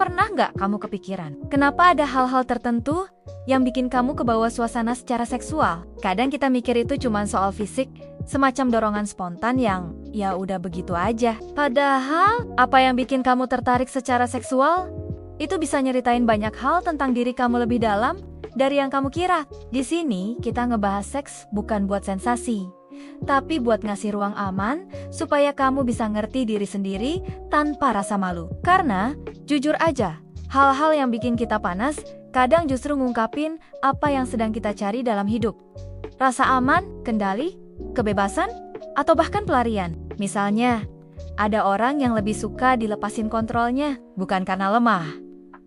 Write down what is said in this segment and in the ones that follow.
Pernah nggak kamu kepikiran, kenapa ada hal-hal tertentu yang bikin kamu kebawa suasana secara seksual? Kadang kita mikir itu cuma soal fisik, semacam dorongan spontan yang ya udah begitu aja. Padahal, apa yang bikin kamu tertarik secara seksual? Itu bisa nyeritain banyak hal tentang diri kamu lebih dalam dari yang kamu kira. Di sini, kita ngebahas seks bukan buat sensasi, tapi buat ngasih ruang aman supaya kamu bisa ngerti diri sendiri tanpa rasa malu. Karena, jujur aja, hal-hal yang bikin kita panas kadang justru ngungkapin apa yang sedang kita cari dalam hidup. Rasa aman, kendali, kebebasan, atau bahkan pelarian. Misalnya, ada orang yang lebih suka dilepasin kontrolnya, bukan karena lemah,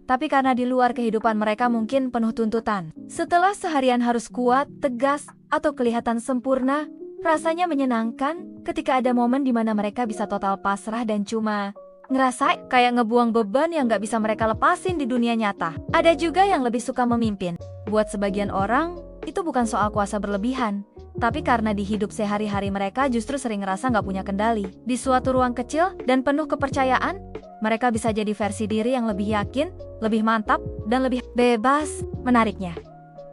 tapi karena di luar kehidupan mereka mungkin penuh tuntutan. Setelah seharian harus kuat, tegas, atau kelihatan sempurna, rasanya menyenangkan ketika ada momen di mana mereka bisa total pasrah dan cuma ngerasa kayak ngebuang beban yang gak bisa mereka lepasin di dunia nyata. Ada juga yang lebih suka memimpin. Buat sebagian orang, itu bukan soal kuasa berlebihan, tapi karena di hidup sehari-hari mereka justru sering ngerasa gak punya kendali. Di suatu ruang kecil dan penuh kepercayaan, mereka bisa jadi versi diri yang lebih yakin, lebih mantap, dan lebih bebas. Menariknya,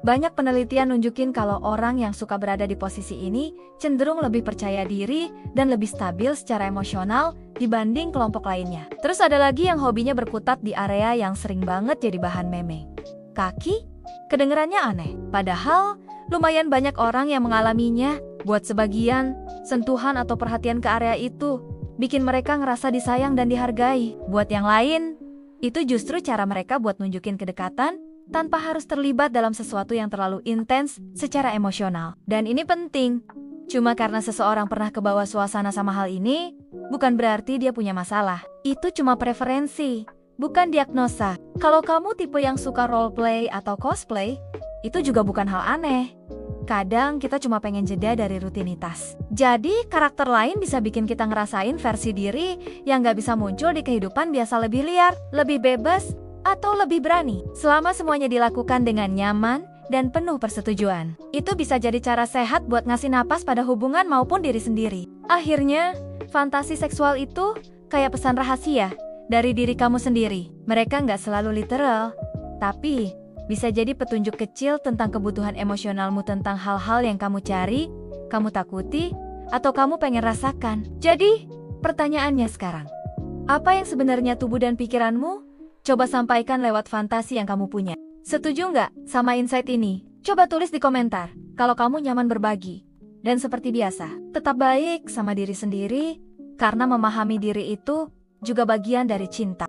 banyak penelitian nunjukin kalau orang yang suka berada di posisi ini cenderung lebih percaya diri dan lebih stabil secara emosional dibanding kelompok lainnya. Terus ada lagi yang hobinya berkutat di area yang sering banget jadi bahan meme. Kaki? Kedengerannya aneh, padahal lumayan banyak orang yang mengalaminya. Buat sebagian, sentuhan atau perhatian ke area itu bikin mereka ngerasa disayang dan dihargai. Buat yang lain, itu justru cara mereka buat nunjukin kedekatan tanpa harus terlibat dalam sesuatu yang terlalu intens secara emosional. Dan ini penting, cuma karena seseorang pernah kebawa suasana sama hal ini, bukan berarti dia punya masalah. Itu cuma preferensi, bukan diagnosa. Kalau kamu tipe yang suka roleplay atau cosplay, itu juga bukan hal aneh. Kadang kita cuma pengen jeda dari rutinitas. Jadi karakter lain bisa bikin kita ngerasain versi diri yang gak bisa muncul di kehidupan biasa, lebih liar, lebih bebas, atau lebih berani. Selama semuanya dilakukan dengan nyaman dan penuh persetujuan, itu bisa jadi cara sehat buat ngasih napas pada hubungan maupun diri sendiri. Akhirnya, fantasi seksual itu kayak pesan rahasia dari diri kamu sendiri. Mereka nggak selalu literal, tapi bisa jadi petunjuk kecil tentang kebutuhan emosionalmu, tentang hal-hal yang kamu cari, kamu takuti, atau kamu pengen rasakan. Jadi, pertanyaannya sekarang, apa yang sebenarnya tubuh dan pikiranmu? Coba sampaikan lewat fantasi yang kamu punya. Setuju nggak sama insight ini? Coba tulis di komentar kalau kamu nyaman berbagi. Dan seperti biasa, tetap baik sama diri sendiri, karena memahami diri itu juga bagian dari cinta.